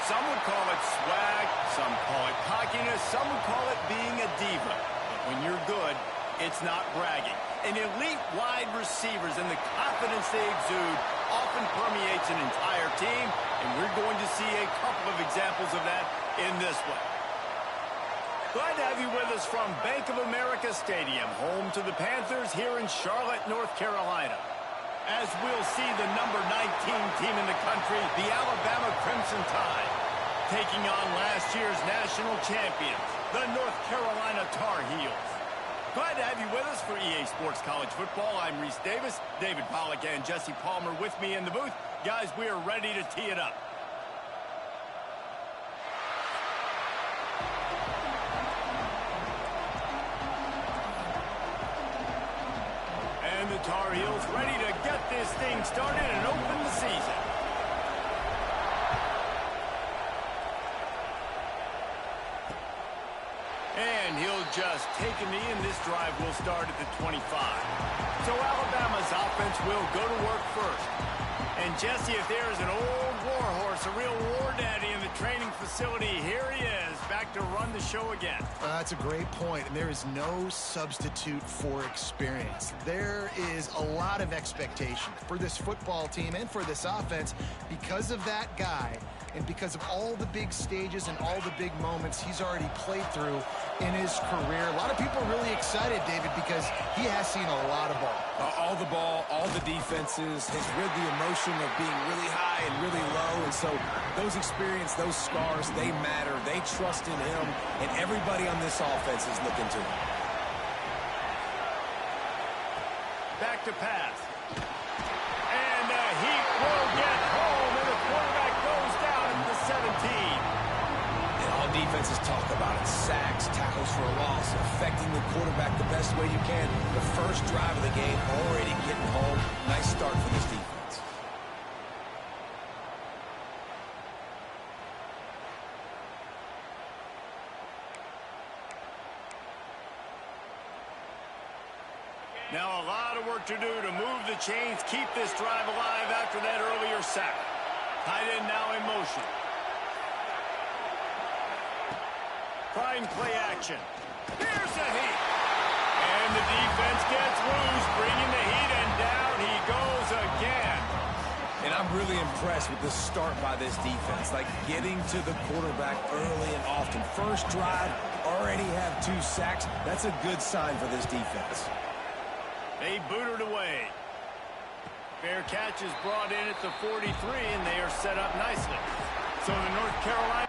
Some would call it swag, some call it cockiness, some would call it being a diva. But when you're good, it's not bragging. An elite wide receivers and the confidence they exude often permeates an entire team, and we're going to see a couple of examples of that in this one. Glad to have you with us from Bank of America Stadium, home to the Panthers here in Charlotte, North Carolina. As we'll see the number 19 team in the country, the Alabama Crimson Tide, taking on last year's national champions, the North Carolina Tar Heels. Glad to have you with us for EA Sports College Football. I'm Reese Davis, David Pollack and Jesse Palmer with me in the booth. Guys, we are ready to tee it up. And the Tar Heels ready to get this thing started and open the season. And he'll just take a knee, and this drive will start at the 25. So Alabama's offense will go to work first. And Jesse, if there is an old war horse, a real war daddy in the training facility, here he is, back to run the show again. That's a great point, and there is no substitute for experience. There is a lot of expectation for this football team and for this offense because of that guy and because of all the big stages and all the big moments he's already played through in his career. A lot of people are really excited, David, because he has seen a lot of ball. All the ball, all the defenses, has rid the emotion of being really high and really low. And so those experience, those scars, they matter. They trust in him, and everybody on this offense is looking to him. Back to pass. And the Heat will get home, and the quarterback goes down at the 17. And all defenses talk about it. Sacks, tackles for a loss, affecting the quarterback the best way you can. The first drive of the game already getting home. Nice start for this defense. Now a lot of work to do to move the chains, keep this drive alive after that earlier sack. Tight end now in motion. Trying play action. Here's the Heat. And the defense gets loose, bringing the Heat, and down he goes again. And I'm really impressed with the start by this defense, like getting to the quarterback early and often. First drive, already have 2 sacks. That's a good sign for this defense. They boot it away. Fair catch is brought in at the 43, and they are set up nicely. So the North Carolina...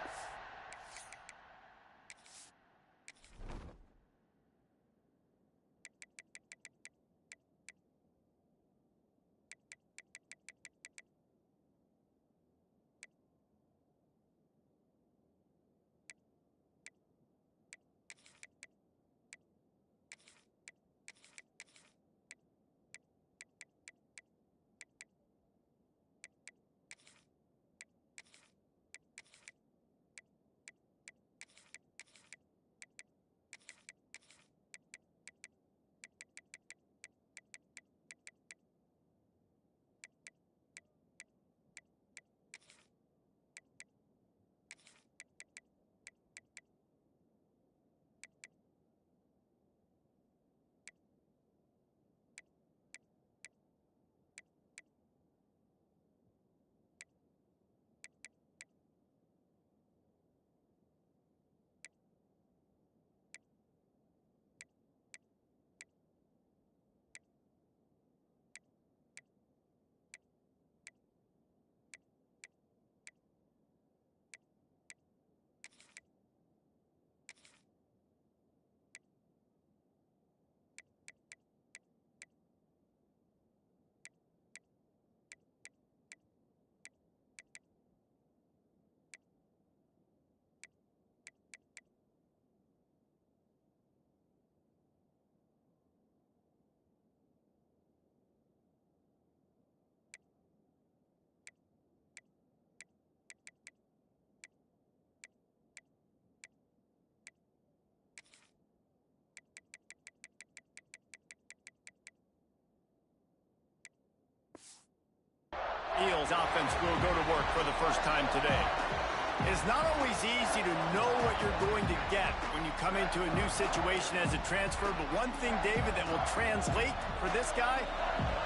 Eels offense will go to work for the first time today. It's not always easy to know what you're going to get when you come into a new situation as a transfer, but one thing, David, that will translate for this guy,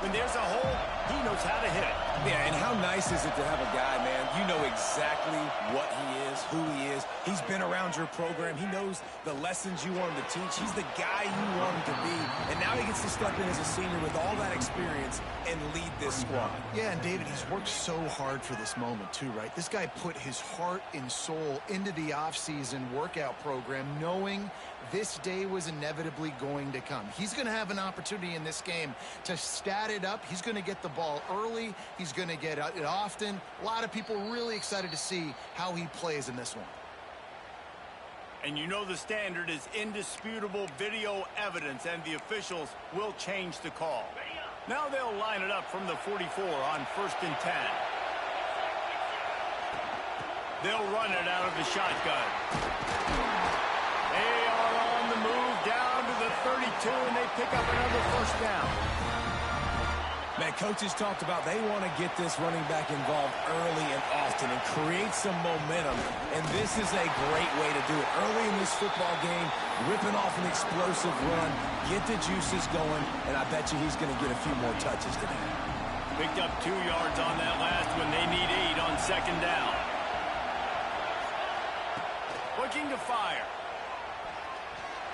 when there's a hole, he knows how to hit it. Yeah, and how nice is it to have a guy, man, you know exactly what he is, who he is. He's been around your program. He knows the lessons you want him to teach. He's the guy you want him to be, and now he gets to step in as a senior with all that experience and lead this squad. Yeah, and David, he's worked so hard for this moment too, right? This guy put his heart and soul into the offseason workout program knowing this day was inevitably going to come. He's going to have an opportunity in this game to stat it up. He's going to get the ball early. He's going to get it often. A lot of people really excited to see how he plays in this one. And you know the standard is indisputable video evidence, and the officials will change the call. Now they'll line it up from the 44 on 1st and 10. They'll run it out of the shotgun. They are on the move down to the 32, and they pick up another 1st down. Man, coaches talked about they want to get this running back involved early and often and create some momentum, and this is a great way to do it. Early in this football game, ripping off an explosive run, get the juices going, and I bet you he's going to get a few more touches today. Picked up 2 yards on that last one. They need 8 on 2nd down. Looking to fire.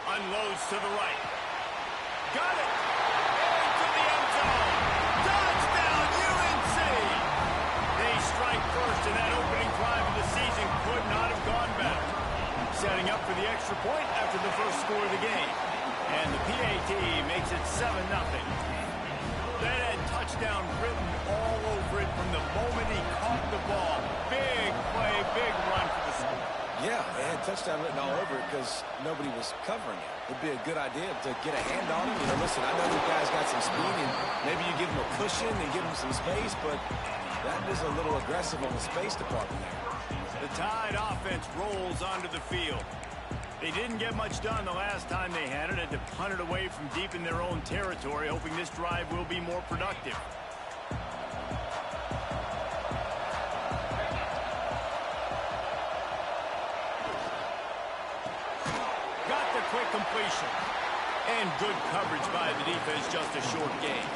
Unloads to the right. Got it! Into the end zone! Touchdown, UNC! They strike first, and that opening drive of the season could not have gone better. Setting up for the extra point after the first score of the game. And the PAT makes it 7-0. That had touchdown written all over it from the moment he caught the ball. Big play, big run for the score. Yeah, they had touchdown written all over it because nobody was covering it. It'd be a good idea to get a hand on him. You know, listen, I know the guy's got some speed, and maybe you give him a cushion and give him some space, but that is a little aggressive on the space department there. The Tide offense rolls onto the field. They didn't get much done the last time they had it. Had to punt it away from deep in their own territory, hoping this drive will be more productive. Quick completion. And good coverage by the defense, just a short game.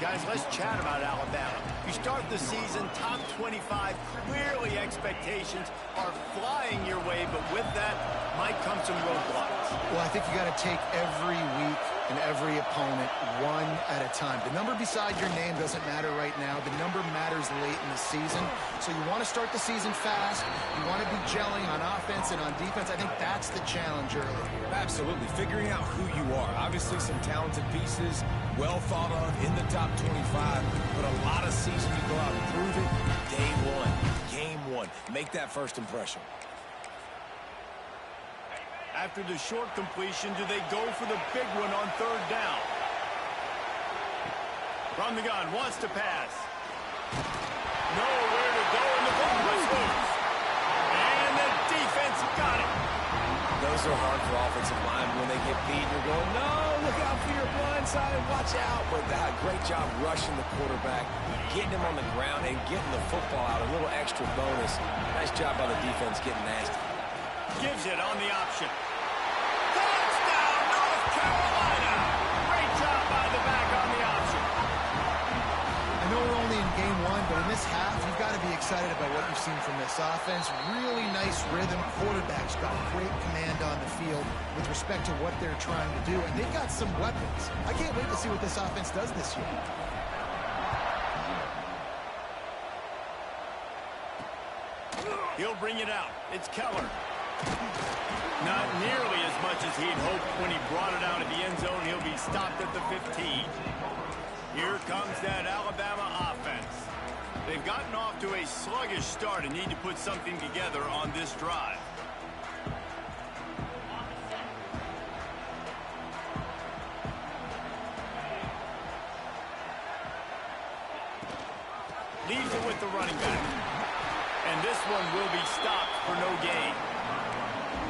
Guys, let's chat about Alabama. You start the season top 25. Clearly expectations are flying your way, but with that might come some roadblocks. Well, I think you got to take every week and every opponent one at a time. The number beside your name doesn't matter right now. The number matters late in the season. So you want to start the season fast. You want to be gelling on offense and on defense. I think that's the challenge early. Absolutely. Figuring out who you are. Obviously some talented pieces, well thought of in the top 25, but a lot of season to go out and prove it. Day one, game one. Make that first impression. After the short completion, do they go for the big one on 3rd down? From the gun, wants to pass. Nowhere to go, and the ball was loose. And the defense got it. Those are hard for offensive line when they get beat. You're going, no, look out for your blind side and watch out. But great job rushing the quarterback, getting him on the ground, and getting the football out. A little extra bonus. Nice job by the defense getting nasty. Gives it on the option. Touchdown, North Carolina! Great job by the back on the option. I know we're only in game one, but in this half, you've got to be excited about what you've seen from this offense. Really nice rhythm. Quarterback's got great command on the field with respect to what they're trying to do, and they've got some weapons. I can't wait to see what this offense does this year. He'll bring it out. It's Keller. Not nearly as much as he'd hoped when he brought it out of the end zone. He'll be stopped at the 15. Here comes that Alabama offense. They've gotten off to a sluggish start and need to put something together on this drive. Leaves it with the running back. And this one will be stopped for no gain.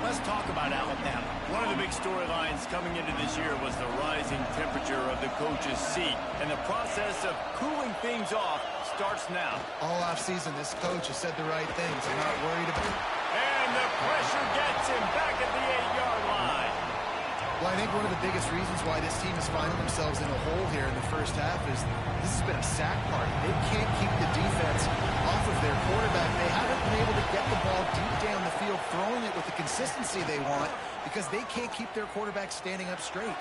Let's talk about Alabama. One of the big storylines coming into this year was the rising temperature of the coach's seat. And the process of cooling things off starts now. All offseason, this coach has said the right things. I'm not worried about it. And the pressure gets him back at the 8-yard line. Well, I think one of the biggest reasons why this team is finding themselves in a hole here in the first half is this has been a sack party. They can't keep the defense off of their quarterback. They haven't been able to get the ball deep down the field, throwing it with the consistency they want because they can't keep their quarterback standing up straight.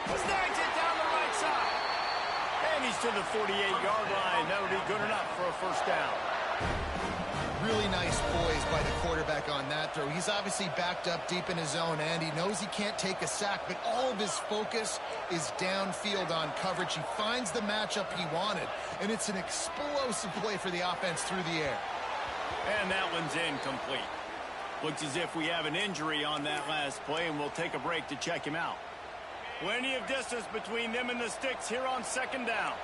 Snags it down the right side. And he's to the 48-yard line. That'll be good enough for a first down. Really nice poise by the quarterback on that throw. He's obviously backed up deep in his own end. He knows he can't take a sack, but all of his focus is downfield on coverage. He finds the matchup he wanted, and it's an explosive play for the offense through the air. And that one's incomplete. Looks as if we have an injury on that last play, and we'll take a break to check him out. Plenty of distance between them and the sticks here on second down.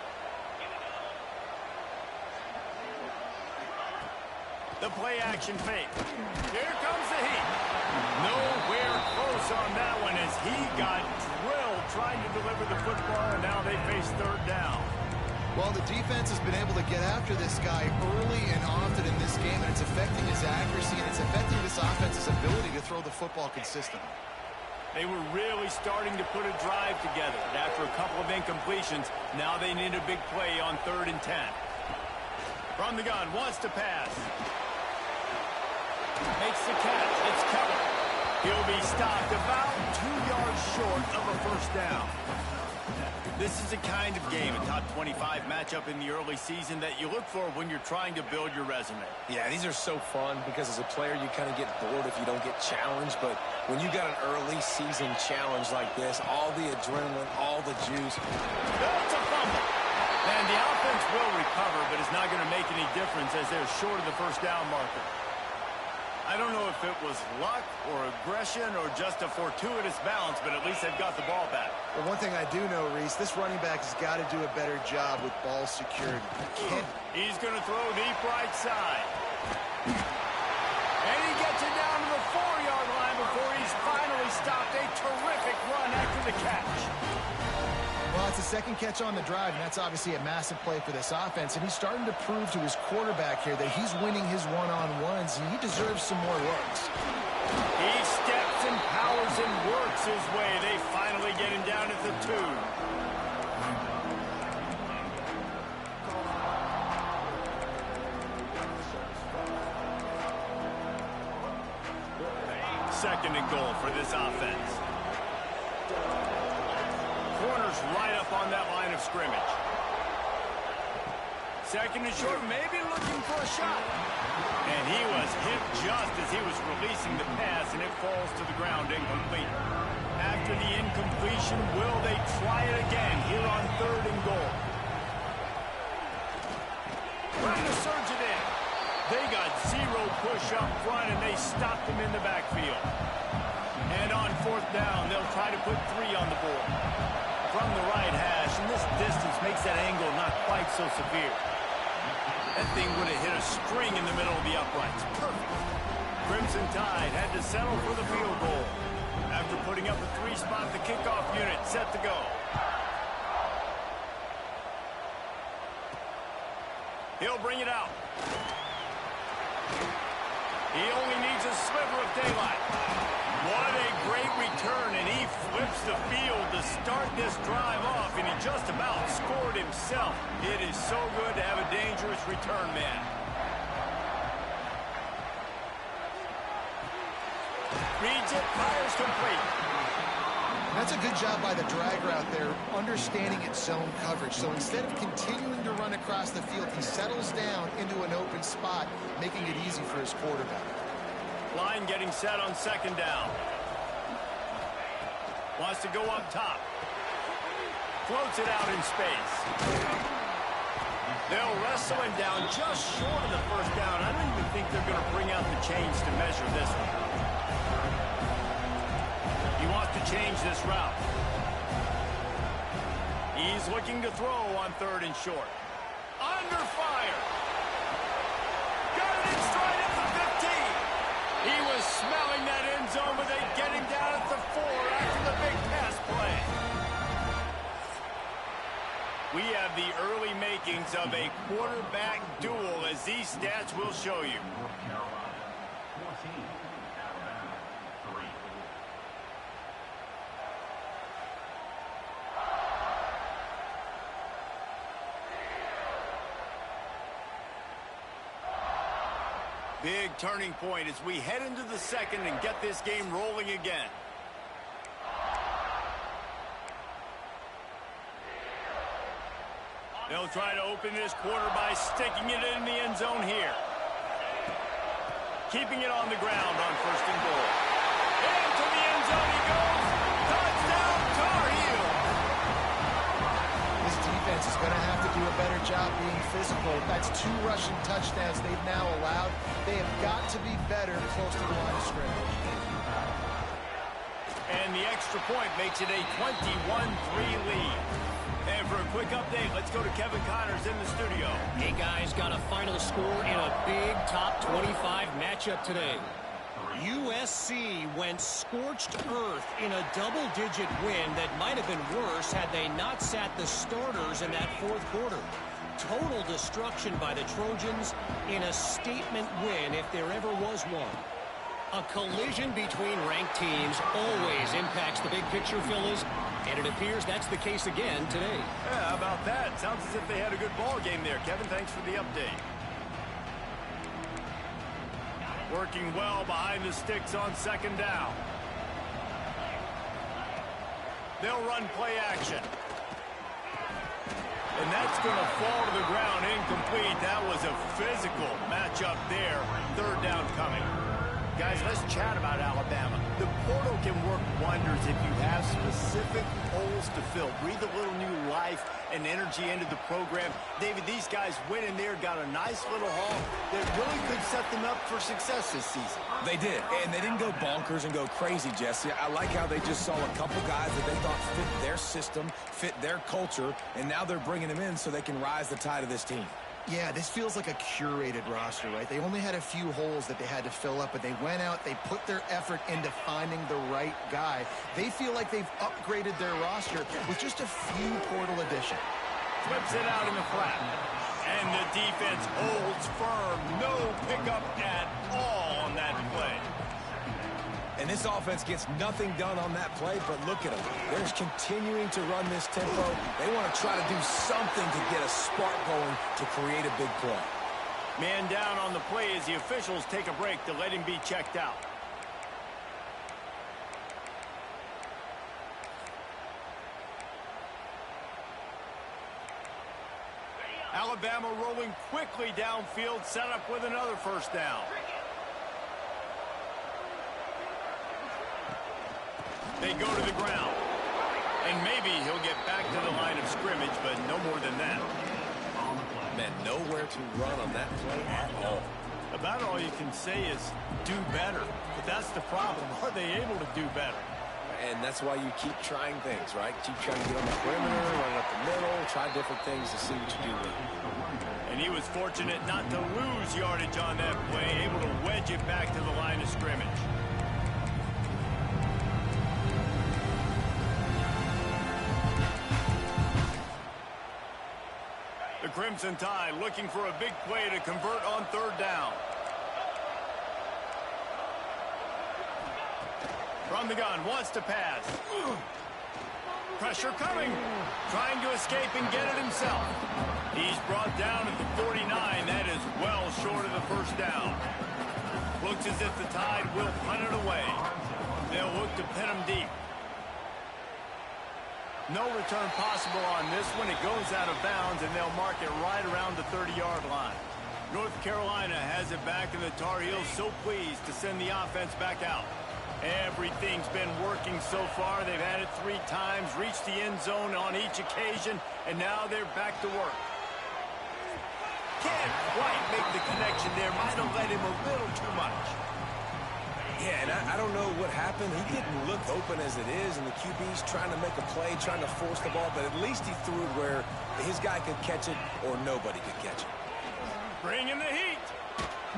The play-action fake. Here comes the heat. Nowhere close on that one as he got drilled trying to deliver the football, and now they face third down. Well, the defense has been able to get after this guy early and often in this game, and it's affecting his accuracy, and it's affecting this offense's ability to throw the football consistently. They were really starting to put a drive together. After a couple of incompletions, now they need a big play on 3rd and 10. From the gun, wants to pass. Makes the catch. It's Keller. He'll be stopped about 2 yards short of a first down. This is a kind of game, a top 25 matchup in the early season that you look for when you're trying to build your resume. Yeah, these are so fun because as a player, you kind of get bored if you don't get challenged. But when you got an early season challenge like this, all the adrenaline, all the juice. That's a fumble. And the offense will recover, but it's not going to make any difference as they're short of the first down marker. I don't know if it was luck or aggression or just a fortuitous balance, but at least they've got the ball back. Well, one thing I do know, Reese, this running back has got to do a better job with ball security. He's going to throw deep right side. And he gets it down to the 4-yard line before he's finally stopped. A terrific run after the catch. Well, it's a second catch on the drive, and that's obviously a massive play for this offense. And he's starting to prove to his quarterback here that he's winning his one-on-ones, and he deserves some more looks. He steps and powers and works his way. They finally get him down at the 2. Second and goal for this offense. Corners right up on that line of scrimmage. Second and short, maybe looking for a shot. And he was hit just as he was releasing the pass, and it falls to the ground incomplete. After the incompletion, will they try it again here on 3rd and goal? Trying to surge it in. They got 0 push up front, and they stopped him in the backfield. And on 4th down, they'll try to put 3 on the board. From the right hash, and this distance makes that angle not quite so severe. That thing would have hit a string in the middle of the uprights. Perfect. Crimson Tide had to settle for the field goal. After putting up a 3-spot, the kickoff unit set to go. He'll bring it out. He only needs a sliver of daylight. What a great return, and he flips the field to start this drive off, and he just about scored himself. It is so good to have a dangerous return man. Reads it, fires complete. That's a good job by the drag route there, understanding its zone coverage. So instead of continuing to run across the field, he settles down into an open spot, making it easy for his quarterback. Line getting set on 2nd down. Wants to go up top. Floats it out in space. They'll wrestle him down just short of the first down. I don't even think they're going to bring out the chains to measure this one. He wants to change this route. He's looking to throw on 3rd and short. Under fire. Got it in stride at the 15. He was smelling that end zone, but they get him down at the 4 after the big pass play. We have the early makings of a quarterback duel, as these stats will show you. Big turning point as we head into the second and get this game rolling again. They'll try to open this quarter by sticking it in the end zone here. Keeping it on the ground on 1st and goal. Into the end zone he goes. Touchdown, Tar Heels. This defense is going to have to do a better job being physical. That's 2 rushing touchdowns they've now allowed. They have got to be better close to the line of scrimmage. And the extra point makes it a 21-3 lead. And for a quick update, let's go to Kevin Connors in the studio. Hey, guys, got a final score in a big top 25 matchup today. USC went scorched earth in a double-digit win that might have been worse had they not sat the starters in that 4th quarter. Total destruction by the Trojans in a statement win if there ever was one. A collision between ranked teams always impacts the big picture, fellas, and it appears that's the case again today. Yeah, how about that? Sounds as if they had a good ball game there. Kevin, thanks for the update. Working well behind the sticks on 2nd down. They'll run play action. And that's going to fall to the ground incomplete. That was a physical matchup there. 3rd down coming. Guys, let's chat about Alabama. The portal can work wonders if you have specific holes to fill. Breathe a little new life and energy into the program. David, these guys went in there, got a nice little haul that really could set them up for success this season. They did, and they didn't go bonkers and go crazy, Jesse. I like how they just saw a couple guys that they thought fit their system, fit their culture, and now they're bringing them in so they can rise the tide of this team. Yeah, this feels like a curated roster, right? They only had a few holes that they had to fill up, but they went out, they put their effort into finding the right guy. They feel like they've upgraded their roster with just a few portal additions. Flips it out in the flat. And the defense holds firm. No pickup at all on that play. And this offense gets nothing done on that play, but look at them. They're continuing to run this tempo. They want to try to do something to get a spark going to create a big play. Man down on the play as the officials take a break to let him be checked out. Alabama rolling quickly downfield, set up with another 1st down. They go to the ground. And maybe he'll get back to the line of scrimmage, but no more than that. Man, nowhere to run on that play at all. About all you can say is do better. But that's the problem. Are they able to do better? And that's why you keep trying things, right? Keep trying to get on the perimeter, run up the middle, try different things to see what you do with it. And he was fortunate not to lose yardage on that play, able to wedge it back to the line of scrimmage. The Crimson Tide looking for a big play to convert on 3rd down. From the gun, wants to pass. Pressure coming. Trying to escape and get it himself. He's brought down at the 49. That is well short of the 1st down. Looks as if the Tide will punt it away. They'll look to pin him deep. No return possible on this one. It goes out of bounds, and they'll mark it right around the 30-yard line. North Carolina has it back, and the Tar Heels so pleased to send the offense back out. Everything's been working so far. They've had it 3 times, reached the end zone on each occasion, and now they're back to work. Can't quite make the connection there. Might have let him a little too much. Yeah, and I don't know what happened. He didn't look open as it is, and the QB's trying to make a play, trying to force the ball, but at least he threw it where his guy could catch it or nobody could catch it. Bring in the heat.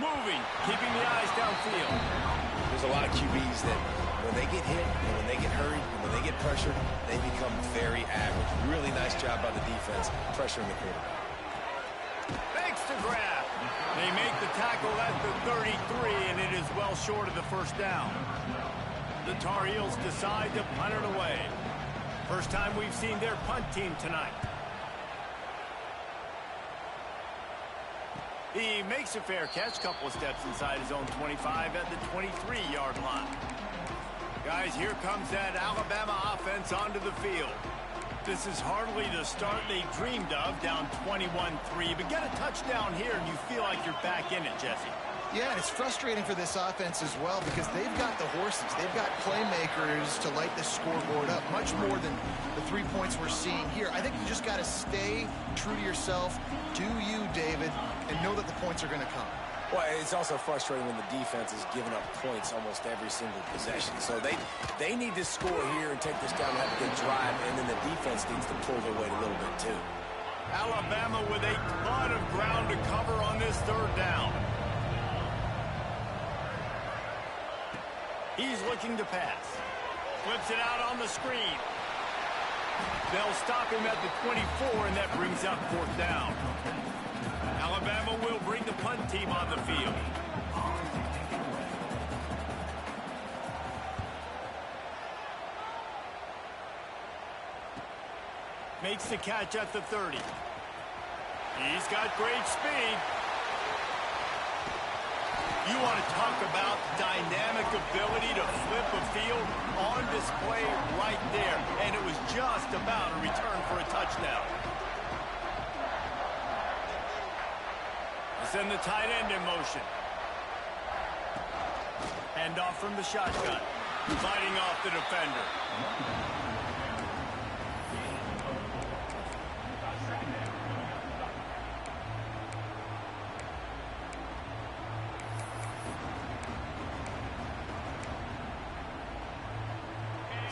Moving, keeping the eyes downfield. There's a lot of QBs that when they get hit, and when they get hurried, and when they get pressured, they become very average. Really nice job by the defense pressuring the quarterback. Fakes to grab. They make the tackle at the 33, and it is well short of the first down. The Tar Heels decide to punt it away. First time we've seen their punt team tonight. He makes a fair catch, couple of steps inside his own 25 at the 23-yard line. Guys, here comes that Alabama offense onto the field. This is hardly the start they dreamed of, down 21-3. But get a touchdown here, and you feel like you're back in it, Jesse. Yeah, and it's frustrating for this offense as well because they've got the horses. They've got playmakers to light the scoreboard up, much more than the 3 points we're seeing here. I think you just got to stay true to yourself, do you, David, and know that the points are going to come. Well, it's also frustrating when the defense is giving up points almost every single possession. So they need to score here and take this down and have a good drive, and then the defense needs to pull their weight a little bit too. Alabama with a ton of ground to cover on this third down. He's looking to pass. Flips it out on the screen. They'll stop him at the 24, and that brings up fourth down. Alabama will bring the punt team on the field. Makes the catch at the 30. He's got great speed. You want to talk about dynamic ability to flip a field on display right there. And it was just about a return for a touchdown. Send the tight end in motion. Hand off from the shotgun. Fighting off the defender.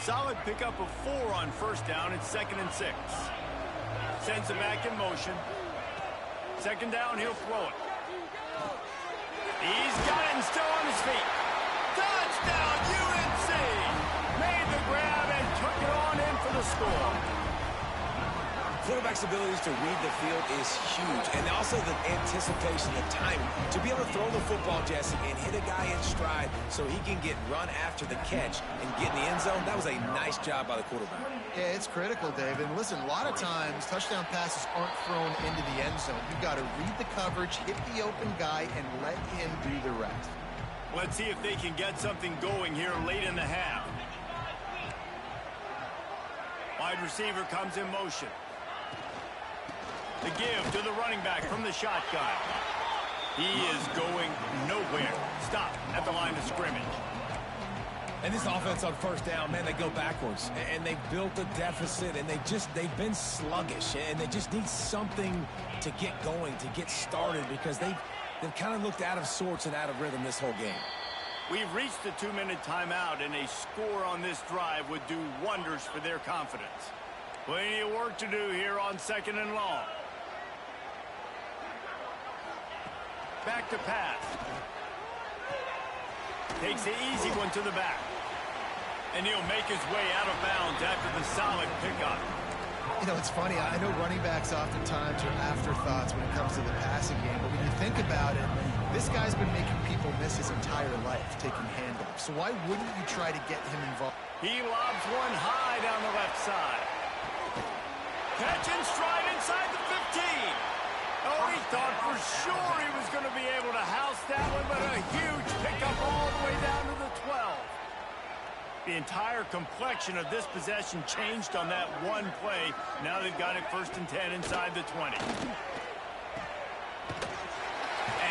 Solid pickup of 4 on first down. It's 2nd and 6. Sends it back in motion. Second down, he'll throw it. He's got it and still on his feet. Touchdown, UNC! Made the grab and took it on in for the score. Quarterback's abilities to read the field is huge, and also the anticipation, the timing. To be able to throw the football, Jesse, and hit a guy in stride so he can get run after the catch and get in the end zone, that was a nice job by the quarterback. Yeah, it's critical, David. And listen, a lot of times touchdown passes aren't thrown into the end zone. You've got to read the coverage, hit the open guy, and let him do the rest. Let's see if they can get something going here late in the half. Wide receiver comes in motion. The give to the running back from the shotgun. He is going nowhere. Stop at the line of scrimmage. And this offense on first down, man, they go backwards. And they've built a deficit, and they've been sluggish. And they just need something to get going, to get started, because they've kind of looked out of sorts and out of rhythm this whole game. We've reached the 2-minute timeout, and a score on this drive would do wonders for their confidence. Plenty of work to do here on 2nd and long. Back to pass. Takes the easy one to the back. And he'll make his way out of bounds after the solid pickup. You know, it's funny. I know running backs oftentimes are afterthoughts when it comes to the passing game. But when you think about it, this guy's been making people miss his entire life taking handoffs. So why wouldn't you try to get him involved? He lobs one high down the left side. Catch in stride inside the 15. Oh, he thought for sure he was going to be able to house that one, but a huge pickup all the way down to the 12. The entire complexion of this possession changed on that one play. Now they've got it 1st and 10 inside the 20.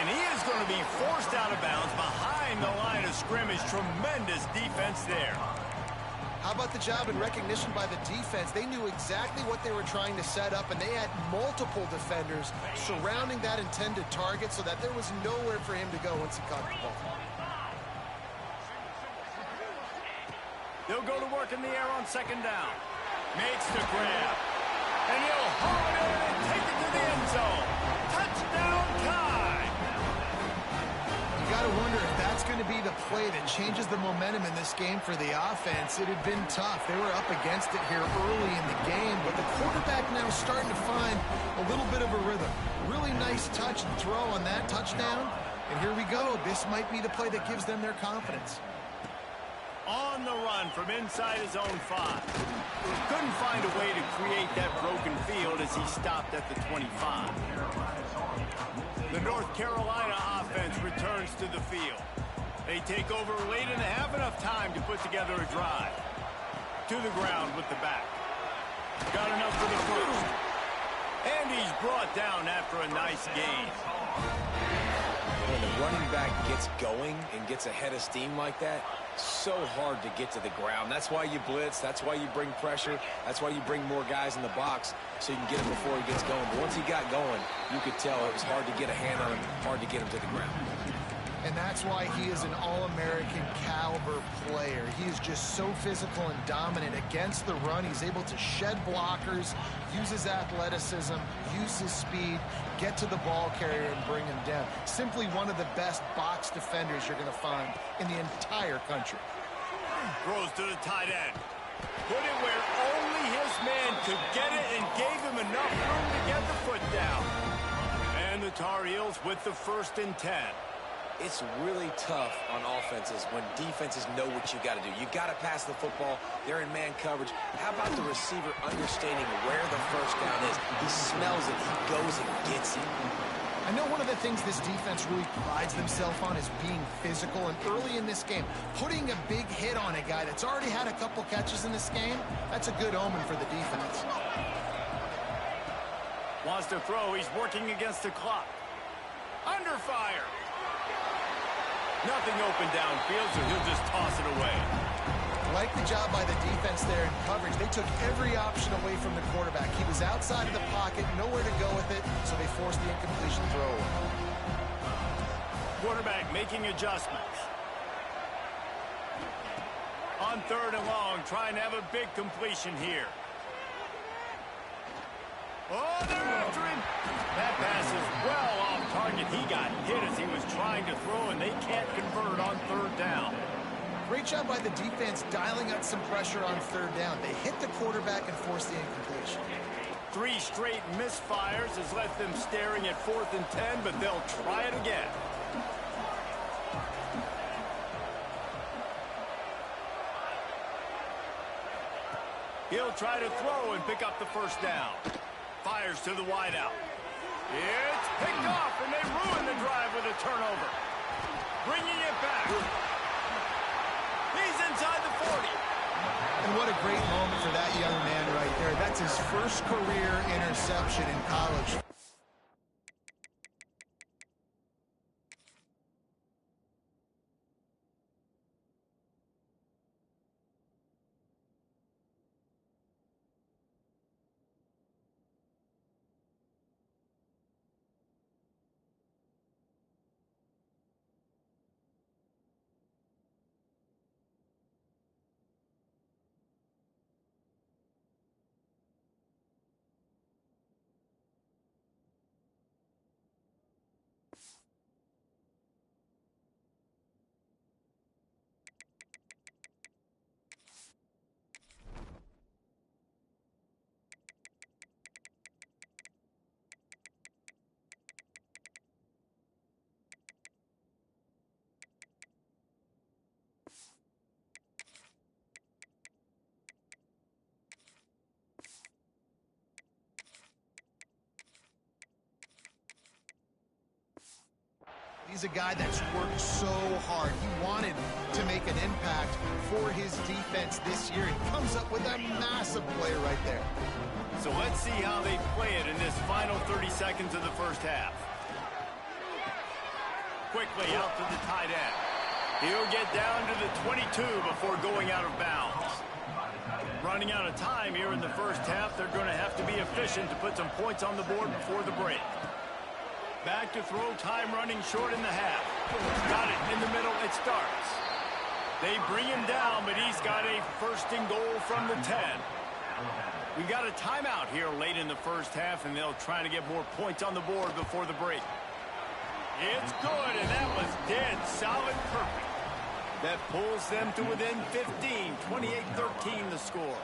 And he is going to be forced out of bounds behind the line of scrimmage. Tremendous defense there. How about the job and recognition by the defense? They knew exactly what they were trying to set up, and they had multiple defenders surrounding that intended target so that there was nowhere for him to go once he caught the ball. They'll go to work in the air on 2nd down. Makes the grab. And he'll haul it in and take it to the end zone. Touchdown, Kai! to be the play that changes the momentum in this game for the offense. It had been tough. They were up against it here early in the game, but the quarterback now starting to find a little bit of a rhythm. Really nice touch and throw on that touchdown. And here we go. This might be the play that gives them their confidence. On the run from inside his own 5. Couldn't find a way to create that broken field as he stopped at the 25. The North Carolina offense returns to the field. They take over late in the half, enough time to put together a drive. To the ground with the back. Got enough for the first. And he's brought down after a nice gain. When the running back gets going and gets ahead of steam like that, so hard to get to the ground. That's why you blitz. That's why you bring pressure. That's why you bring more guys in the box so you can get him before he gets going. But once he got going, you could tell it was hard to get a hand on him, hard to get him to the ground. And that's why he is an All-American caliber player. He is just so physical and dominant against the run. He's able to shed blockers, use his athleticism, use his speed, get to the ball carrier and bring him down. Simply one of the best box defenders you're going to find in the entire country. Throws to the tight end. Put it where only his man could get it and gave him enough room to get the foot down. And the Tar Heels with the 1st and 10. It's really tough on offenses when defenses know what you got to do. You got to pass the football. They're in man coverage. How about the receiver understanding where the first down is? He smells it. He goes and gets it. I know one of the things this defense really prides themselves on is being physical, and early in this game, putting a big hit on a guy that's already had a couple catches in this game, that's a good omen for the defense. Wants to throw. He's working against the clock. Under fire. Nothing open downfield, so he'll just toss it away. Like the job by the defense there in coverage. They took every option away from the quarterback. He was outside of the pocket, nowhere to go with it, so they forced the incompletion throw. Quarterback making adjustments. On 3rd and long, trying to have a big completion here. Oh, they're after him. That pass is well off target. He got hit as he was trying to throw, and they can't convert on 3rd down. Great job by the defense dialing up some pressure on 3rd down. They hit the quarterback and forced the incompletion. 3 straight misfires has left them staring at 4th and 10, but they'll try it again. He'll try to throw and pick up the 1st down. Fires to the wideout. It's picked off, and they ruin the drive with a turnover. Bringing it back. He's inside the 40. And what a great moment for that young man right there. That's his first career interception in college. He's a guy that's worked so hard. He wanted to make an impact for his defense this year. He comes up with a massive play right there. So let's see how they play it in this final 30 seconds of the 1st half. Quickly out to the tight end. He'll get down to the 22 before going out of bounds. Running out of time here in the 1st half. They're going to have to be efficient to put some points on the board before the break. Back to throw, time running short in the half. Got it in the middle, it starts. They bring him down, but he's got a 1st and goal from the 10. We got a timeout here late in the 1st half, and they'll try to get more points on the board before the break. It's good, and that was dead solid perfect. that pulls them to within 15, 28-13 the score.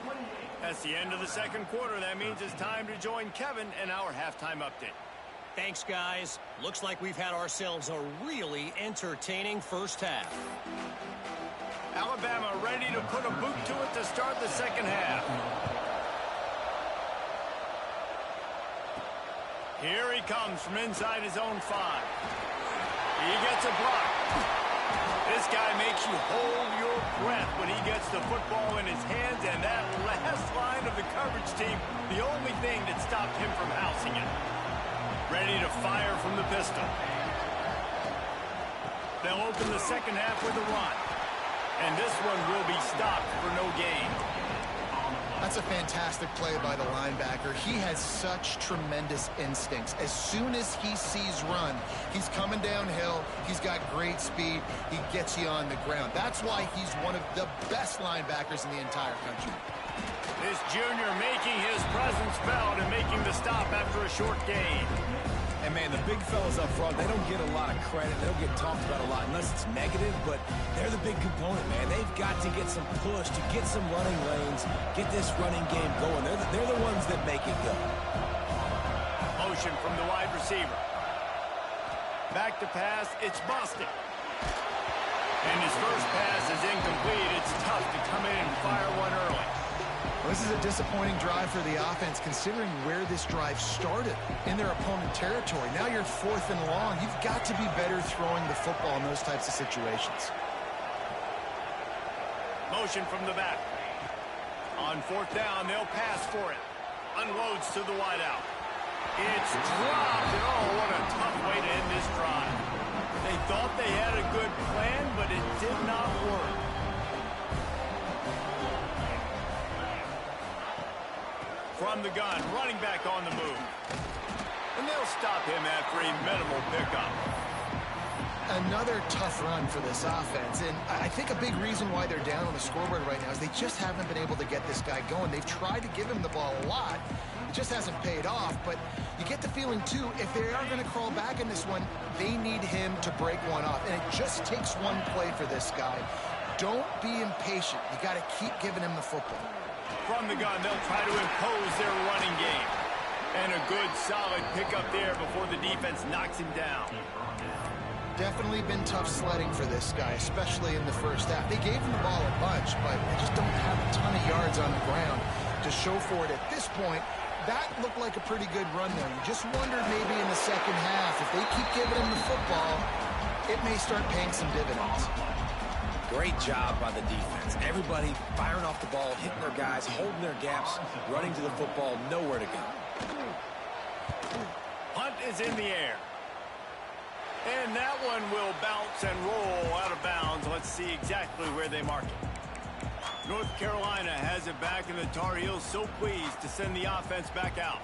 That's the end of the second quarter. That means it's time to join Kevin in our halftime update. Thanks, guys. Looks like we've had ourselves a really entertaining first half. Alabama ready to put a boot to it to start the second half. Here he comes from inside his own 5. He gets a block. This guy makes you hold your breath when he gets the football in his hands, and that last line of the coverage team, the only thing that stopped him from housing it. Ready to fire from the pistol. They'll open the second half with a run. And this one will be stopped for no gain. That's a fantastic play by the linebacker. He has such tremendous instincts. As soon as he sees run, he's coming downhill. He's got great speed. He gets you on the ground. That's why he's one of the best linebackers in the entire country. This junior making his presence felt and making the stop after a short gain. And, man, the big fellas up front, they don't get a lot of credit. They don't get talked about a lot unless it's negative, but they're the big component, man. They've got to get some push, to get some running lanes, get this running game going. They're the ones that make it go. Motion from the wide receiver. Back to pass, it's Boston. And his first pass is incomplete. It's tough to come in and fire one early. Well, this is a disappointing drive for the offense, considering where this drive started in their opponent territory. Now you're 4th and long. You've got to be better throwing the football in those types of situations. Motion from the back. On 4th down, they'll pass for it. Unloads to the wideout. It's dropped. And oh, what a tough way to end this drive. They thought they had a good plan, but it did not work. From the gun, running back on the move. And they'll stop him after a minimal pickup. Another tough run for this offense, and I think a big reason why they're down on the scoreboard right now is they just haven't been able to get this guy going. They've tried to give him the ball a lot. It just hasn't paid off, but you get the feeling, too, if they are going to crawl back in this one, they need him to break one off, and it just takes one play for this guy. Don't be impatient. You got to keep giving him the football. From the gun, they'll try to impose their running game. And a good, solid pickup there before the defense knocks him down. Definitely been tough sledding for this guy, especially in the first half. They gave him the ball a bunch, but they just don't have a ton of yards on the ground to show for it at this point. That looked like a pretty good run there. You just wondered maybe in the second half, if they keep giving him the football, it may start paying some dividends. Great job by the defense. Everybody firing off the ball, hitting their guys, holding their gaps, running to the football, nowhere to go. Punt is in the air. And that one will bounce and roll out of bounds. Let's see exactly where they mark it. North Carolina has it back, and the Tar Heels so pleased to send the offense back out.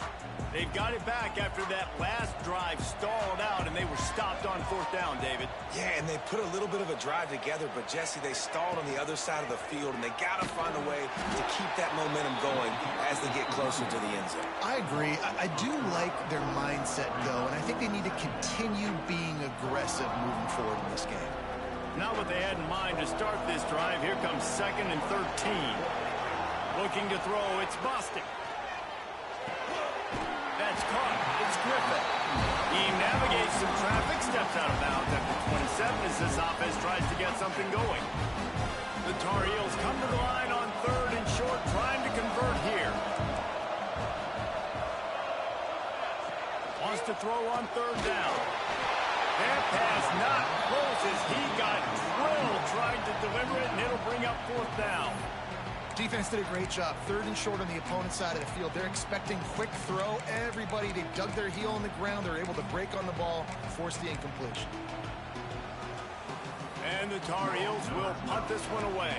They've got it back after that last drive stalled out, and they were stopped on 4th down, David. Yeah, and they put a little bit of a drive together, but, Jesse, they stalled on the other side of the field, and they got to find a way to keep that momentum going as they get closer to the end zone. I agree. I do like their mindset, though, and I think they need to continue being aggressive moving forward in this game. Not what they had in mind to start this drive. Here comes 2nd and 13. Looking to throw, it's Boston. That's caught. It's Griffin. He navigates some traffic, steps out of bounds after 27 as this offense tries to get something going. The Tar Heels come to the line on 3rd and short, trying to convert here. Wants to throw on 3rd down. That pass not close as he got drilled trying to deliver it, and it'll bring up 4th down. Defense did a great job. 3rd and short on the opponent's side of the field. They're expecting quick throw. Everybody, they dug their heel on the ground. They're able to break on the ball, force the incompletion. And the Tar Heels will punt this one away.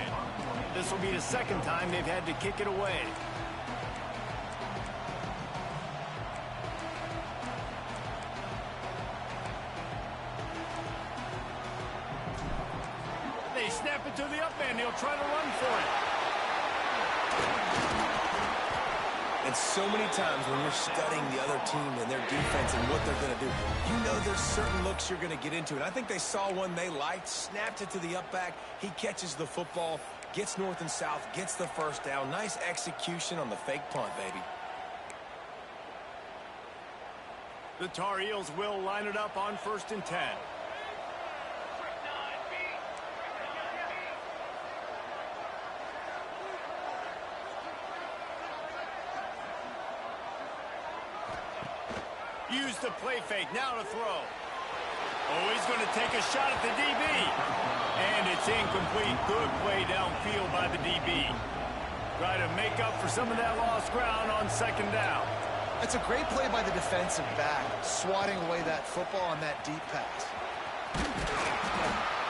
This will be the 2nd time they've had to kick it away. They snap it to the up end. He'll try to run for it. And so many times when you're studying the other team and their defense and what they're going to do, you know there's certain looks you're going to get into. And I think they saw one they liked, snapped it to the up back. He catches the football, gets north and south, gets the first down. Nice execution on the fake punt, baby. The Tar Heels will line it up on 1st and 10. Use the play fake, now to throw. Oh, he's going to take a shot at the DB. And it's incomplete. Good play downfield by the DB. Try to make up for some of that lost ground on 2nd down. That's a great play by the defensive back, swatting away that football on that deep pass.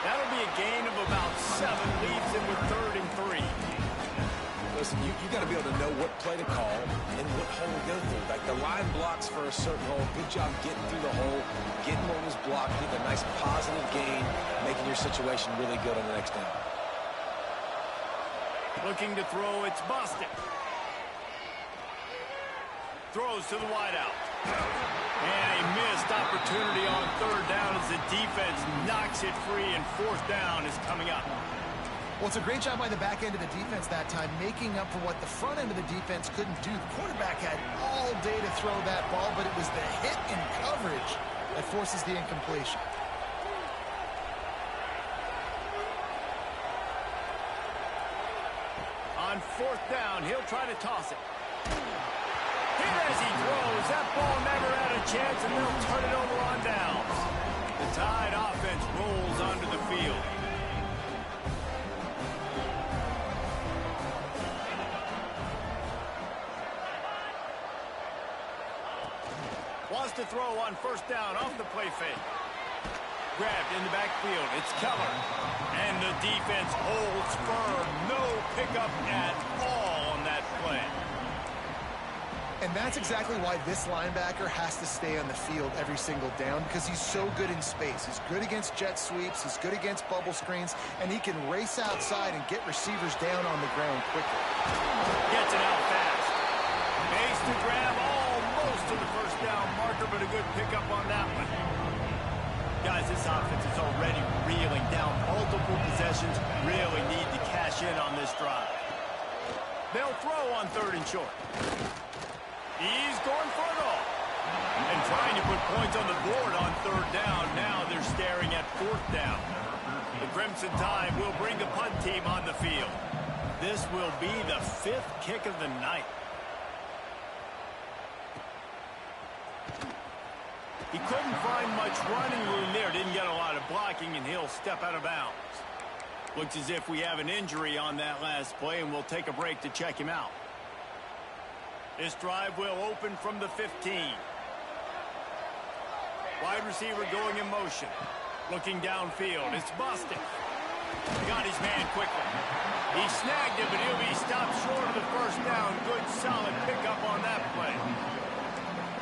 That'll be a gain of about 7, leaves him with 3rd and 3. Listen, you got to be able to know what play to call and what hole to go through. Like the line blocks for a certain hole. Good job getting through the hole, getting what was blocked, getting a nice positive gain, making your situation really good on the next down. Looking to throw, it's Boston. Throws to the wideout. And a missed opportunity on 3rd down as the defense knocks it free, and 4th down is coming up. Well, it's a great job by the back end of the defense that time, making up for what the front end of the defense couldn't do. The quarterback had all day to throw that ball, but it was the hit in coverage that forces the incompletion. On 4th down, he'll try to toss it. Hit as he throws. That ball never had a chance, and they'll turn it over on downs. The Tide offense rolls onto the field. Wants to throw on 1st down off the play fake. Grabbed in the backfield. It's Keller. And the defense holds firm. No pickup at all on that play. And that's exactly why this linebacker has to stay on the field every single down, because he's so good in space. He's good against jet sweeps. He's good against bubble screens. And he can race outside and get receivers down on the ground quickly. Gets it out fast. Base to grab almost to the 1st down marker, but a good pickup on that one. Guys, this offense is already reeling down multiple possessions. Really need to cash in on this drive. They'll throw on 3rd and short. He's going for it all. And trying to put points on the board on 3rd down. Now they're staring at 4th down. The Crimson Tide will bring the punt team on the field. This will be the 5th kick of the night. He couldn't find much running room there. Didn't get a lot of blocking, and he'll step out of bounds. Looks as if we have an injury on that last play, and we'll take a break to check him out. This drive will open from the 15. Wide receiver going in motion. Looking downfield. It's Boston. Got his man quickly. He snagged it, but he'll be stopped short of the 1st down. Good, solid pickup on that play.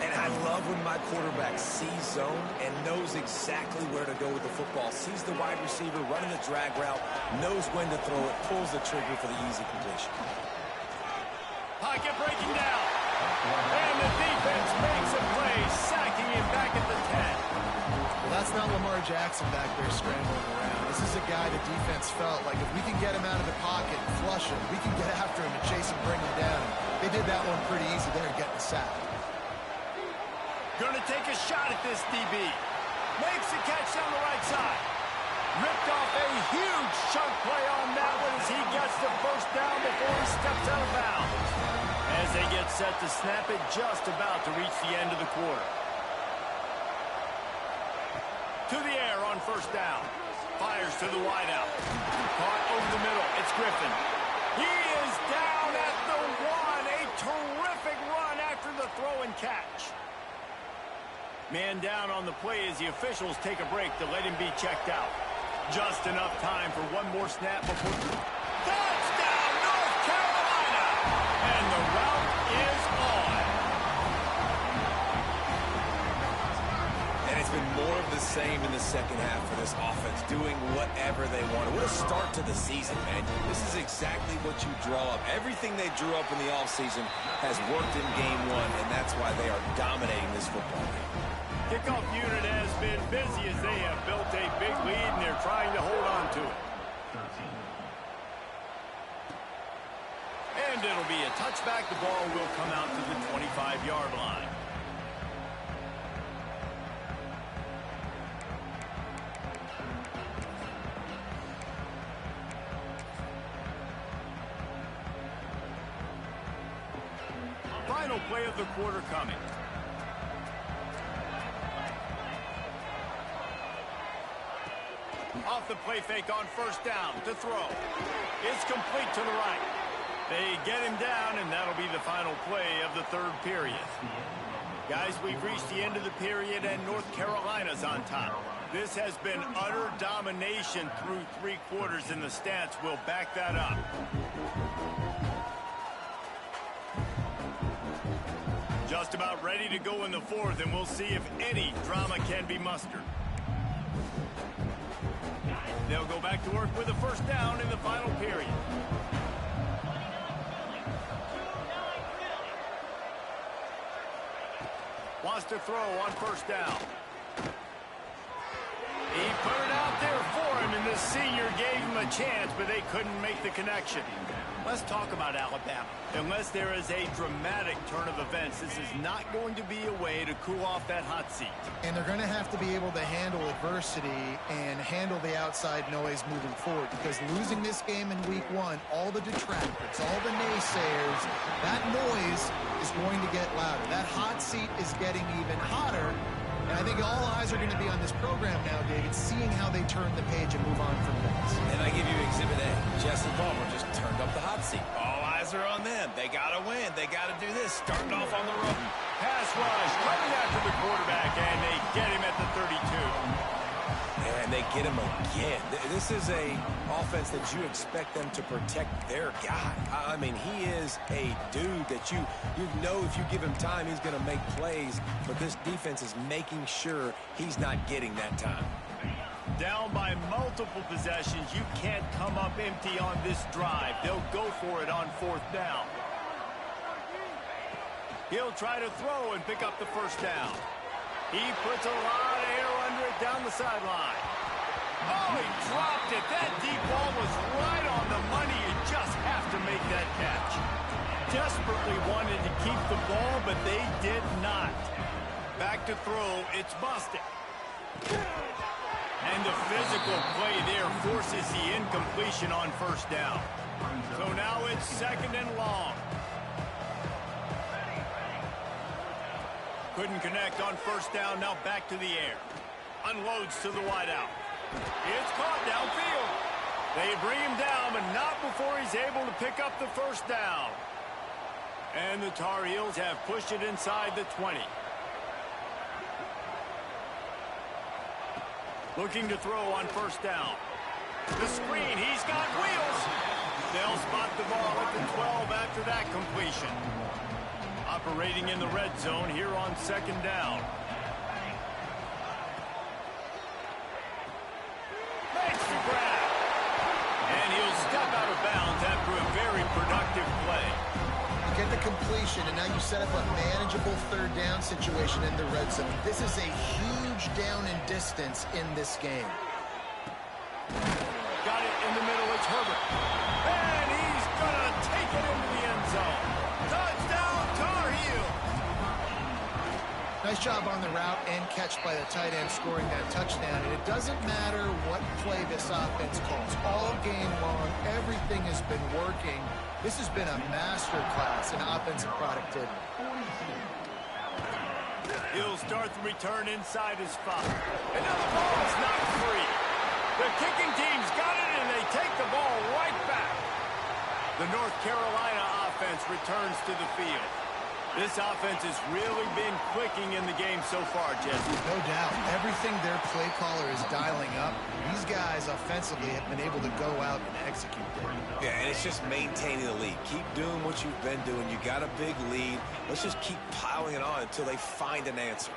And I love when my quarterback sees zone and knows exactly where to go with the football. Sees the wide receiver running the drag route, knows when to throw it, pulls the trigger for the easy completion. Pocket breaking down. And the defense makes a play, sacking him back at the 10. Well, that's not Lamar Jackson back there scrambling around. This is a guy the defense felt like if we can get him out of the pocket and flush him, we can get after him and chase him, bring him down. They did that one pretty easy there, getting the sack. Going to take a shot at this DB. Makes the catch down the right side. Ripped off a huge chunk play on that one as he gets the 1st down before he steps out of bounds. As they get set to snap it, just about to reach the end of the quarter. To the air on 1st down. Fires to the wideout. Caught over the middle. It's Griffin. He is down at the 1. A terrific run after the throw and catch. Man down on the play as the officials take a break to let him be checked out. Just enough time for one more snap before... Touchdown, North Carolina! And the route is on. And it's been more of the same in the second half for this offense, doing whatever they want. What a start to the season, man. This is exactly what you draw up. Everything they drew up in the offseason has worked in game one, and that's why they are dominating this football game. Kickoff unit has been busy as they have built a big lead, and they're trying to hold on to it. And it'll be a touchback. The ball will come out to the 25-yard line. Final play of the quarter coming. Off the play fake on first down to throw. It's complete to the right. They get him down, and that'll be the final play of the third period. Guys, we've reached the end of the period, and North Carolina's on top. This has been utter domination through 3 quarters, and the stats will back that up. Just about ready to go in the fourth, and we'll see if any drama can be mustered. They'll go back to work with a first down in the final period. Wants to throw on first down. He put it out there for him, and the senior gave him a chance, but they couldn't make the connection. Let's talk about Alabama. Unless there is a dramatic turn of events, this is not going to be a way to cool off that hot seat. And they're going to have to be able to handle adversity and handle the outside noise moving forward, because losing this game in week 1, all the detractors, all the naysayers, that noise is going to get louder. That hot seat is getting even hotter. And I think all eyes are going to be on this program now, David, seeing how they turn the page and move on from this. And I give you Exhibit A. Jesse Palmer just turned up the hot seat. All eyes are on them. They got to win. They got to do this. Starting off on the road. Pass rush coming after the quarterback, and they get him at the 32. And they get him again. This is a offense that you expect them to protect their guy. I mean, he is a dude that you know if you give him time, he's going to make plays. But this defense is making sure he's not getting that time. Down by multiple possessions, you can't come up empty on this drive. They'll go for it on fourth down. He'll try to throw and pick up the first down. He puts a lot of air under it down the sideline. Oh, he dropped it. That deep ball was right on the money. You just have to make that catch. Desperately wanted to keep the ball, but they did not. Back to throw. It's busted. And the physical play there forces the incompletion on first down. So now it's 2nd and long. Couldn't connect on first down. Now back to the air. Unloads to the wideout. It's caught downfield. They bring him down, but not before he's able to pick up the first down. And the Tar Heels have pushed it inside the 20. Looking to throw on first down. The screen, he's got wheels. They'll spot the ball at the 12 after that completion. Operating in the red zone here on 2nd down. Makes the grab. And he'll step out of bounds after a very productive play. You get the completion, and now you set up a manageable 3rd down situation in the red zone. This is a huge down in distance in this game. Got it in the middle. It's Herbert. And he's going to take it into the end zone. Touchdown, Tar Heels. Nice job on the route and catch by the tight end scoring that touchdown. And it doesn't matter what play this offense calls. All game long, everything has been working. This has been a master class in offensive productivity. He'll start the return inside his 5. And now the ball is knocked free. The kicking team's got it, and they take the ball right back. The North Carolina offense returns to the field. This offense has really been clicking in the game so far, Jesse. No doubt. Everything their play caller is dialing up, these guys offensively have been able to go out and execute them. Yeah, and it's just maintaining the lead. Keep doing what you've been doing. You got a big lead. Let's just keep piling it on until they find an answer.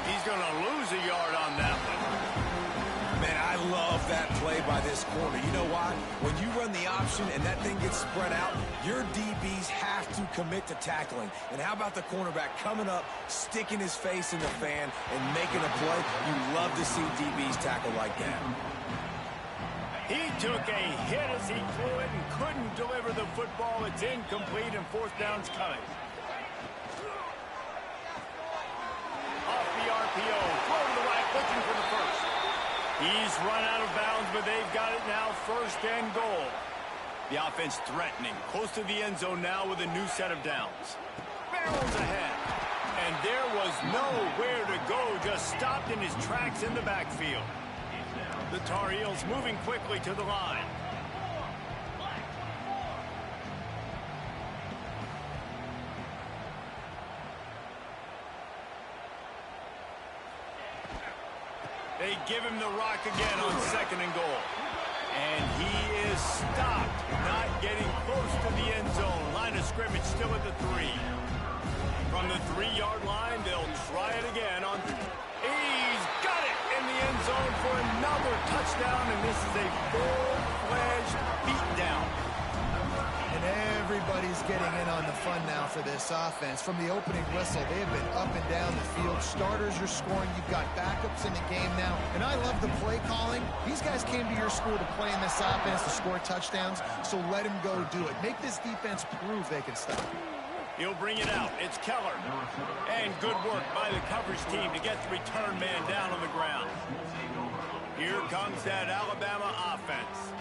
He's going to lose a yard on that one. Man, I love that play by this corner. You know why? When you run the option and that thing gets spread out, your DBs have to commit to tackling. And how about the cornerback coming up, sticking his face in the fan, and making a play? You love to see DBs tackle like that. He took a hit as he threw it and couldn't deliver the football. It's incomplete and fourth down's coming. Off the RPO, throw to the right, looking for the first. He's run out of bounds, but they've got it now, first and goal. The offense threatening, close to the end zone now with a new set of downs. Barrels ahead. And there was nowhere to go, just stopped in his tracks in the backfield. The Tar Heels moving quickly to the line. They give him the rock again on second and goal. And he is stopped, not getting close to the end zone. Line of scrimmage still at the 3. From the 3-yard line, they'll try it again on... He's got it in the end zone for another touchdown, and this is a full-fledged beatdown. And everybody's getting in on the fun now for this offense. From the opening whistle, they have been up and down the field. Starters are scoring. You've got backups in the game now. And I love the play calling. These guys came to your school to play in this offense to score touchdowns, so let them go do it. Make this defense prove they can stop. He'll bring it out. It's Keller. And good work by the coverage team to get the return man down on the ground. Here comes that Alabama offense.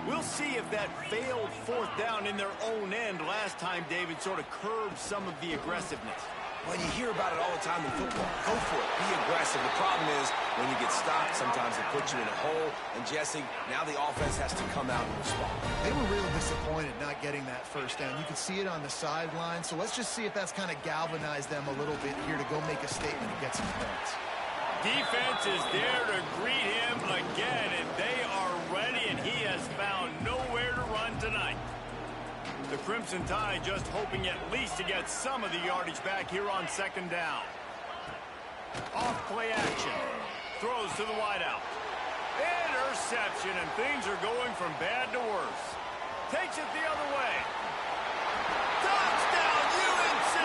We'll see if that failed fourth down in their own end last time, David, sort of curbed some of the aggressiveness. Well, you hear about it all the time in football. Go for it. Be aggressive. The problem is when you get stopped, sometimes it puts you in a hole. And, Jesse, now the offense has to come out and respond. They were real disappointed not getting that first down. You could see it on the sideline. So let's just see if that's kind of galvanized them a little bit here to go make a statement and get some points. Defense is there to greet him again, and they are ready, and he has found nowhere to run tonight. The Crimson Tide just hoping at least to get some of the yardage back here on second down. Off play action. Throws to the wideout. Interception, and things are going from bad to worse. Takes it the other way. Touchdown, UNC!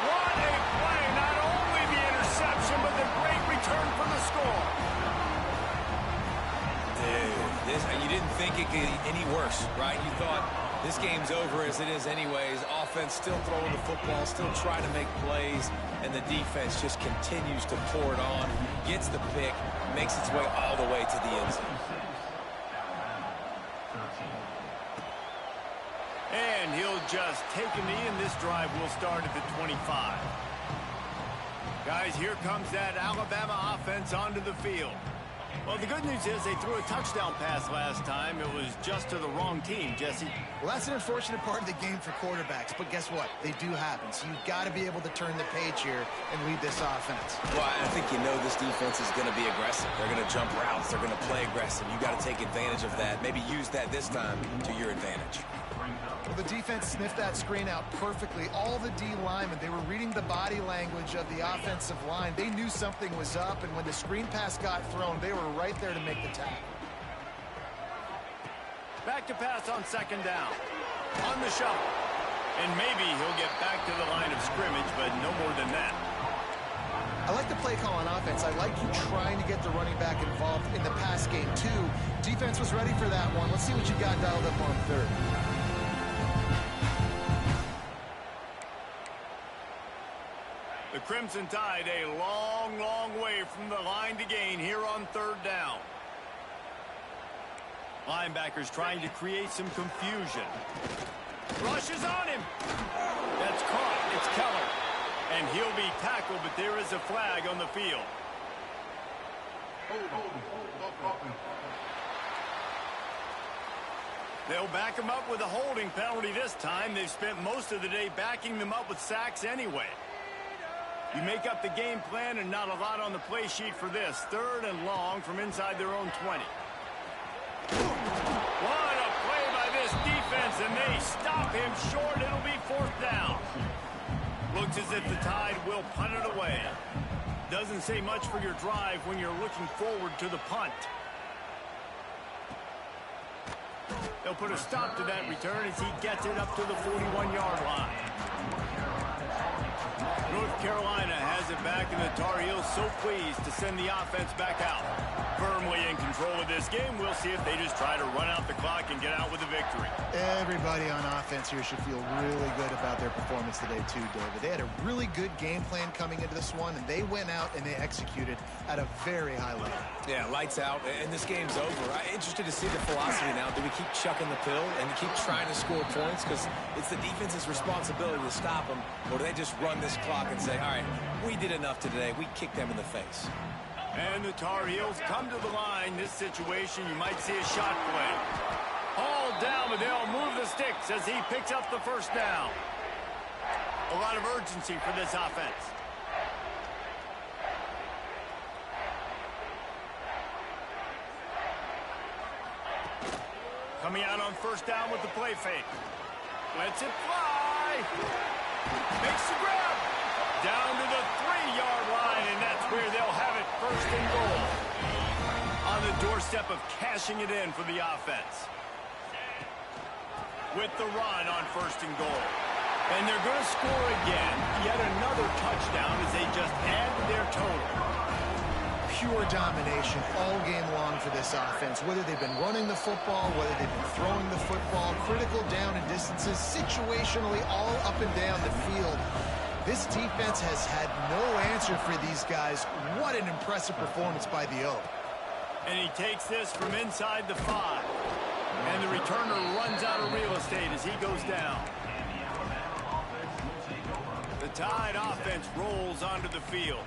What a play. Not only the interception, but the great return for the score. Dude, you didn't think it could get any worse, right? You thought this game's over as it is anyways. Offense still throwing the football, still trying to make plays, and the defense just continues to pour it on, gets the pick, makes its way all the way to the end zone. And he'll just take a knee, and this drive will start at the 25. Guys, here comes that Alabama offense onto the field. Well, the good news is they threw a touchdown pass last time. It was just to the wrong team, Jesse. Well, that's an unfortunate part of the game for quarterbacks, but guess what? They do happen. So you've got to be able to turn the page here and lead this offense. Well, I think you know this defense is going to be aggressive. They're going to jump routes. They're going to play aggressive. You got to take advantage of that. Maybe use that this time to your advantage. Well, the defense sniffed that screen out perfectly. All the D linemen, they were reading the body language of the offensive line. They knew something was up, and when the screen pass got thrown, they were right there to make the tackle. Back to pass on second down. On the shuffle. And maybe he'll get back to the line of scrimmage, but no more than that. I like the play call on offense. I like you trying to get the running back involved in the pass game, too. Defense was ready for that one. Let's see what you got dialed up on third. The Crimson Tide a long, long way from the line to gain here on third down. Linebackers trying to create some confusion. Rushes on him. That's caught. It's Keller. And he'll be tackled, but there is a flag on the field. They'll back him up with a holding penalty this time. They've spent most of the day backing them up with sacks anyway. You make up the game plan and not a lot on the play sheet for this. Third and long from inside their own 20. What a play by this defense, and they stop him short. It'll be fourth down. Looks as if the Tide will punt it away. Doesn't doesn't say much for your drive when you're looking forward to the punt. They'll put a stop to that return as he gets it up to the 41-yard line. North Carolina has it back, and the Tar Heels so pleased to send the offense back out. Firmly in control of this game. We'll see if they just try to run out the clock and get out with a victory. Everybody on offense here should feel really good about their performance today too, David. They had a really good game plan coming into this one, and they went out and they executed at a very high level. Yeah, lights out, and this game's over. I'm interested to see the philosophy now. Do we keep chucking the pill and keep trying to score points? Because it's the defense's responsibility to stop them, or do they just run this clock and say, all right, we did enough today. We kicked them in the face. And the Tar Heels come to the line. This situation, you might see a shot play. Hauled down, but they'll move the sticks as he picks up the first down. A lot of urgency for this offense. Coming out on first down with the play fake. Lets it fly. Makes the grab. Down to the 3-yard line, and that's where they'll have it, first and goal. On the doorstep of cashing it in for the offense. With the run on first and goal. And they're going to score again. Yet another touchdown as they just add to their total. Pure domination all game long for this offense. Whether they've been running the football, whether they've been throwing the football, critical down and distances, situationally all up and down the field. This defense has had no answer for these guys. What an impressive performance by the O. And he takes this from inside the 5. And the returner runs out of real estate as he goes down. The Tide offense rolls onto the field.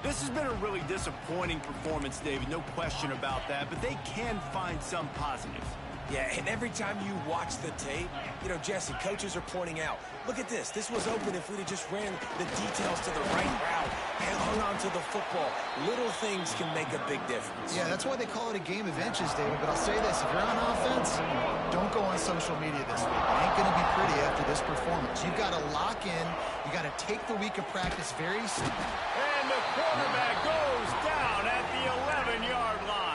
This has been a really disappointing performance, David, no question about that, but they can find some positives. Yeah, and every time you watch the tape, you know, Jesse, coaches are pointing out, look at this. This was open if we'd have just ran the details to the right route and hung on to the football. Little things can make a big difference. Yeah, that's why they call it a game of inches, David. But I'll say this, if you're on offense, don't go on social media this week. It ain't going to be pretty after this performance. You've got to lock in. You got to take the week of practice very seriously. And the quarterback goes down at the 11-yard line.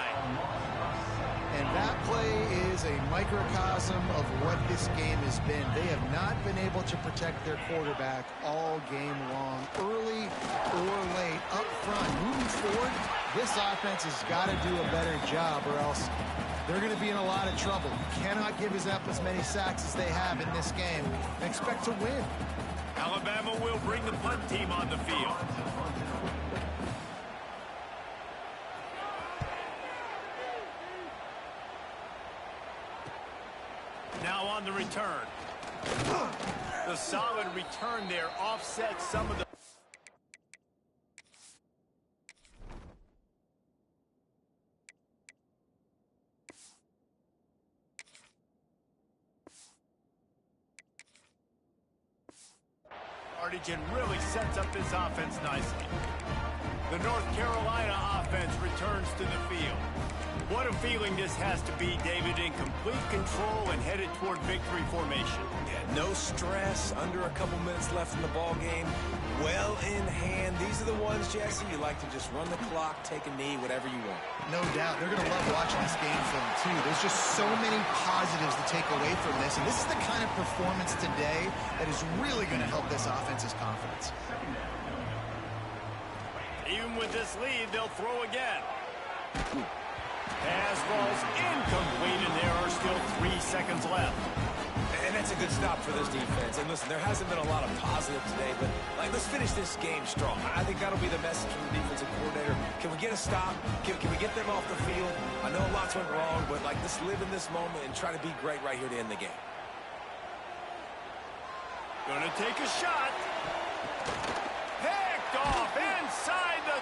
And that play is a microcosm of what this game has been. They have not been able to protect their quarterback all game long, early or late, up front. Moving forward, this offense has got to do a better job or else they're going to be in a lot of trouble. You cannot give up as many sacks as they have in this game and expect to win. Alabama will bring the punt team on the field. Now on the return. The solid return there offsets some of the... Artigen really sets up this offense nicely. The North Carolina offense returns to the field. What a feeling this has to be, David, in complete control and headed toward victory formation. Yeah, no stress, under a couple minutes left in the ball game. Well in hand. These are the ones, Jesse, you like to just run the clock, take a knee, whatever you want. No doubt. They're going to love watching this game film, too. There's just so many positives to take away from this. And this is the kind of performance today that is really going to help this offense's confidence. Even with this lead, they'll throw again. Pass falls incomplete, and there are still 3 seconds left. And that's a good stop for this defense. And listen, there hasn't been a lot of positive today, but let's finish this game strong. I think that'll be the message from the defensive coordinator. Can we get a stop? Can we get them off the field? I know lots went wrong, but let's live in this moment and try to be great right here to end the game. Gonna take a shot. Picked off inside the